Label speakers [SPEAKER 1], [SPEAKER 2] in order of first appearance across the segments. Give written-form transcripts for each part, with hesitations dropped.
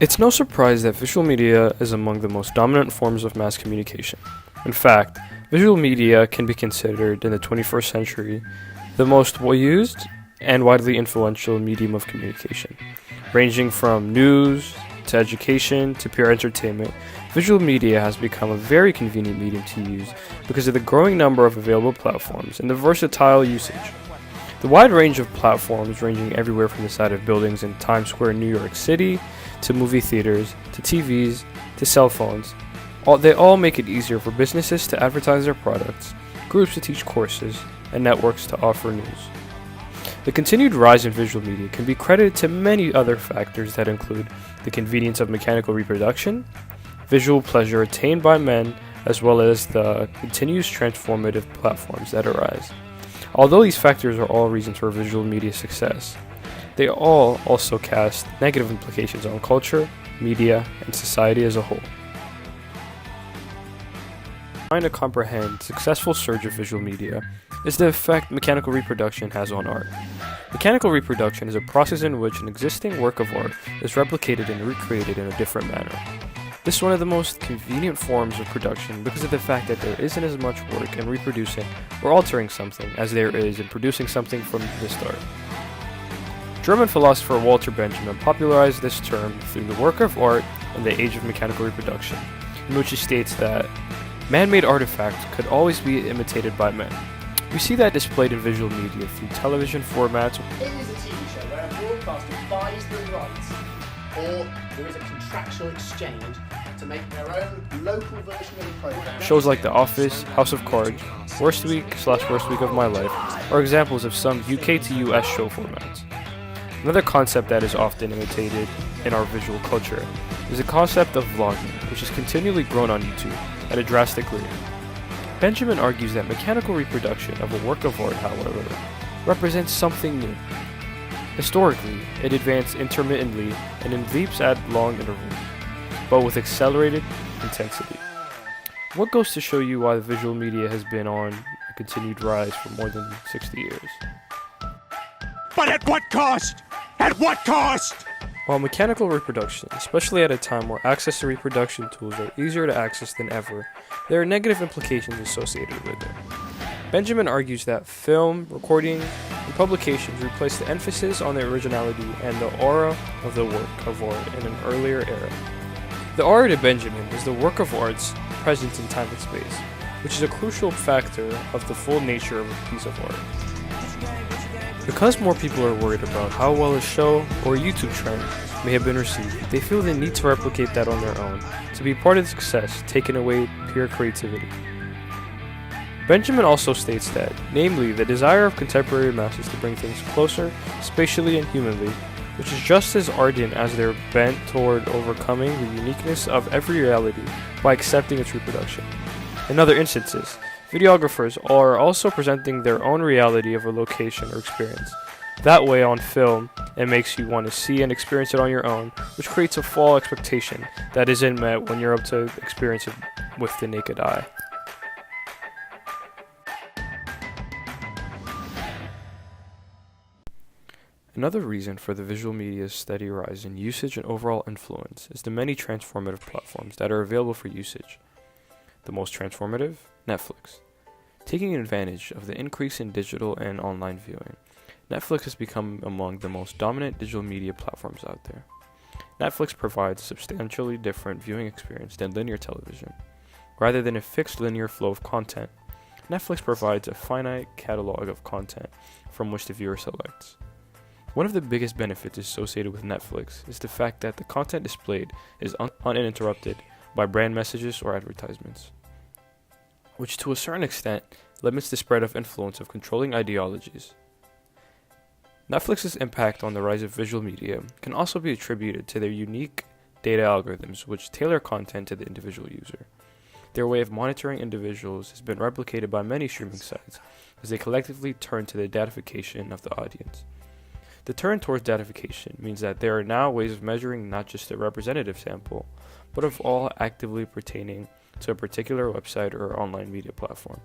[SPEAKER 1] It's no surprise that visual media is among the most dominant forms of mass communication. In fact, visual media can be considered in the 21st century the most used and widely influential medium of communication. Ranging from news to education to pure entertainment, visual media has become a very convenient medium to use because of the growing number of available platforms and the versatile usage. The wide range of platforms ranging everywhere from the side of buildings in Times Square, New York City, to movie theaters, to TVs, to cell phones, they all make it easier for businesses to advertise their products, groups to teach courses, and networks to offer news. The continued rise in visual media can be credited to many other factors that include the convenience of mechanical reproduction, visual pleasure attained by men, as well as the continuous transformative platforms that arise. Although these factors are all reasons for visual media success, they all also cast negative implications on culture, media, and society as a whole. Trying to comprehend the successful surge of visual media is the effect mechanical reproduction has on art. Mechanical reproduction is a process in which an existing work of art is replicated and recreated in a different manner. This is one of the most convenient forms of production because of the fact that there isn't as much work in reproducing or altering something as there is in producing something from the start. German philosopher Walter Benjamin popularized this term through the work of art in the age of mechanical reproduction, in which he states that man-made artifacts could always be imitated by men. We see that displayed in visual media through television formats.
[SPEAKER 2] It is a TV show where a broadcaster buys the rights, or there is a contractual exchange to make their own local version of the program.
[SPEAKER 1] Shows like The Office, House of Cards, Worst Week/Worst Week of My Life are examples of some UK to US show formats. Another concept that is often imitated in our visual culture is the concept of vlogging, which has continually grown on YouTube at a drastic rate. Benjamin argues that mechanical reproduction of a work of art, however, represents something new. Historically, it advanced intermittently and in leaps at long intervals, but with accelerated intensity. What goes to show you why the visual media has been on a continued rise for more than 60 years?
[SPEAKER 3] But at what cost? At what cost?
[SPEAKER 1] While mechanical reproduction, especially at a time where access to reproduction tools are easier to access than ever, there are negative implications associated with it. Benjamin argues that film, recording, and publications replace the emphasis on the originality and the aura of the work of art in an earlier era. The aura to Benjamin is the work of art's presence in time and space, which is a crucial factor of the full nature of a piece of art. Because more people are worried about how well a show or a YouTube trend may have been received, they feel the need to replicate that on their own, to be part of the success, taking away pure creativity. Benjamin also states that, namely, the desire of contemporary masses to bring things closer, spatially and humanly, which is just as ardent as their bent toward overcoming the uniqueness of every reality by accepting its reproduction. In other instances, videographers are also presenting their own reality of a location or experience. That way, on film, it makes you want to see and experience it on your own, which creates a false expectation that isn't met when you're up to experience it with the naked eye. Another reason for the visual media's steady rise in usage and overall influence is the many transformative platforms that are available for usage. The most transformative? Netflix. Taking advantage of the increase in digital and online viewing, Netflix has become among the most dominant digital media platforms out there. Netflix provides a substantially different viewing experience than linear television. Rather than a fixed linear flow of content, Netflix provides a finite catalog of content from which the viewer selects. One of the biggest benefits associated with Netflix is the fact that the content displayed is uninterrupted by brand messages or advertisements, which to a certain extent limits the spread of influence of controlling ideologies. Netflix's impact on the rise of visual media can also be attributed to their unique data algorithms which tailor content to the individual user. Their way of monitoring individuals has been replicated by many streaming sites as they collectively turn to the datification of the audience. The turn towards datification means that there are now ways of measuring not just a representative sample, but of all actively pertaining to a particular website or online media platform.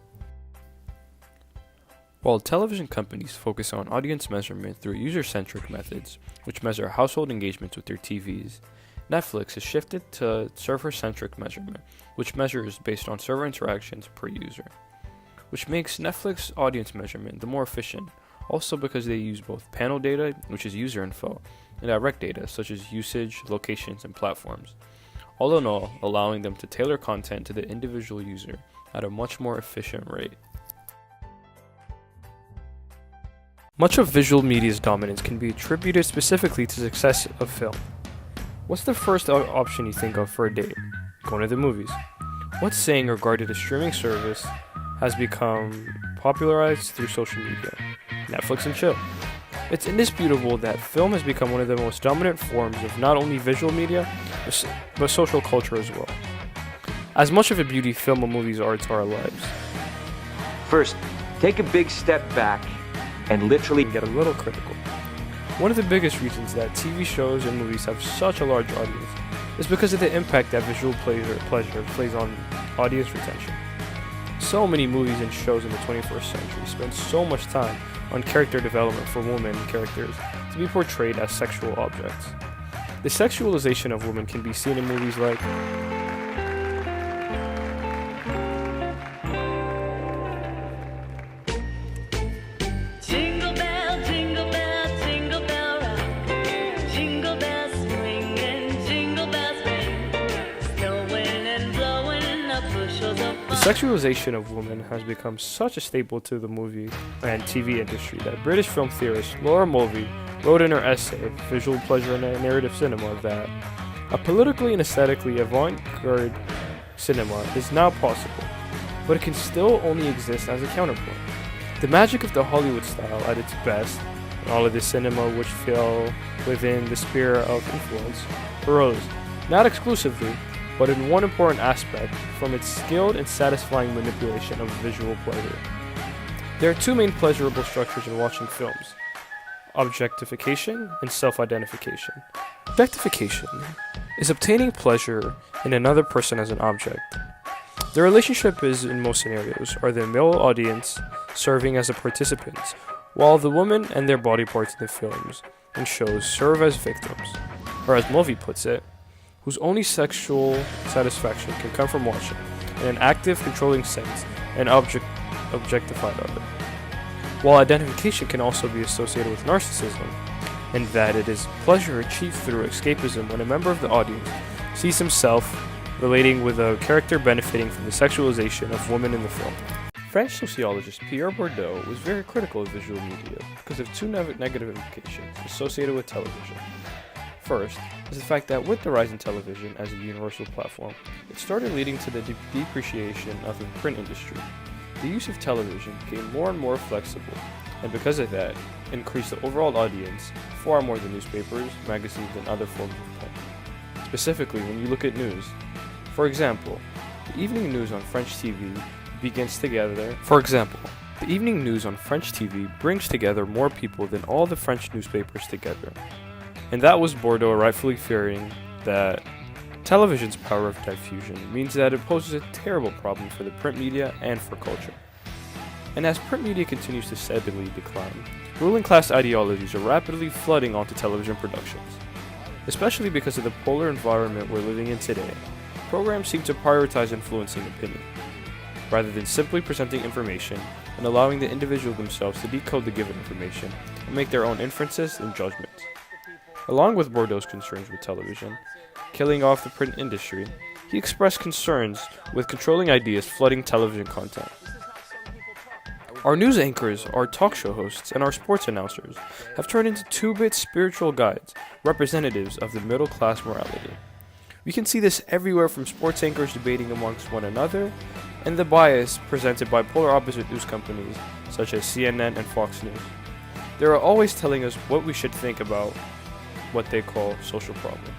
[SPEAKER 1] While television companies focus on audience measurement through user-centric methods, which measure household engagements with their TVs, Netflix has shifted to server-centric measurement, which measures based on server interactions per user, which makes Netflix audience measurement the more efficient, also because they use both panel data, which is user info, and direct data, such as usage, locations, and platforms, all in all allowing them to tailor content to the individual user at a much more efficient rate. Much of visual media's dominance can be attributed specifically to the success of film. What's the first option you think of for a date? Going to the movies. What saying regarding a streaming service has become popularized through social media? Netflix and chill. It's indisputable that film has become one of the most dominant forms of not only visual media, but social culture as well. As much of a beauty film and movies are to our lives.
[SPEAKER 4] First, take a big step back and literally
[SPEAKER 1] Get a little critical. One of the biggest reasons that TV shows and movies have such a large audience is because of the impact that visual pleasure plays on audience retention. So many movies and shows in the 21st century spend so much time on character development for women characters to be portrayed as sexual objects. The sexualization of women can be seen in movies like
[SPEAKER 5] Jingle bell, jingle bell, jingle bell rock. Jingle bells swing and jingle bells ring. Snowing and blowing up bushels of
[SPEAKER 1] The sexualization of women has become such a staple to the movie and TV industry that British film theorist Laura Mulvey wrote in her essay, Visual Pleasure in Narrative Cinema, that a politically and aesthetically avant-garde cinema is now possible, but it can still only exist as a counterpoint. The magic of the Hollywood style at its best, and all of the cinema which fell within the sphere of influence, arose, not exclusively, but in one important aspect, from its skilled and satisfying manipulation of visual pleasure. There are two main pleasurable structures in watching films: objectification and self-identification. Objectification is obtaining pleasure in another person as an object. The relationship is, in most scenarios, are the male audience serving as the participants, while the women and their body parts in the films and shows serve as victims, or as Mulvey puts it, whose only sexual satisfaction can come from watching, in an active, controlling sense, an objectified other. While identification can also be associated with narcissism, in that it is pleasure achieved through escapism when a member of the audience sees himself relating with a character benefiting from the sexualization of women in the film. French sociologist Pierre Bourdieu was very critical of visual media because of two negative implications associated with television. First is the fact that with the rise in television as a universal platform, it started leading to the depreciation of the print industry. The use of television became more and more flexible, and because of that, increased the overall audience far more than newspapers, magazines, and other forms of print. Specifically, when you look at news, for example, the evening news on French TV brings together more people than all the French newspapers together. And that was Bourdieu rightfully fearing that television's power of diffusion means that it poses a terrible problem for the print media and for culture. And as print media continues to steadily decline, ruling class ideologies are rapidly flooding onto television productions. Especially because of the polar environment we're living in today, programs seem to prioritize influencing opinion, rather than simply presenting information and allowing the individual themselves to decode the given information and make their own inferences and judgments. Along with Bourdieu's concerns with television killing off the print industry, he expressed concerns with controlling ideas flooding television content. Our news anchors, our talk show hosts, and our sports announcers have turned into two-bit spiritual guides, representatives of the middle-class morality. We can see this everywhere, from sports anchors debating amongst one another, and the bias presented by polar opposite news companies such as CNN and Fox News. They are always telling us what we should think about what they call social problems.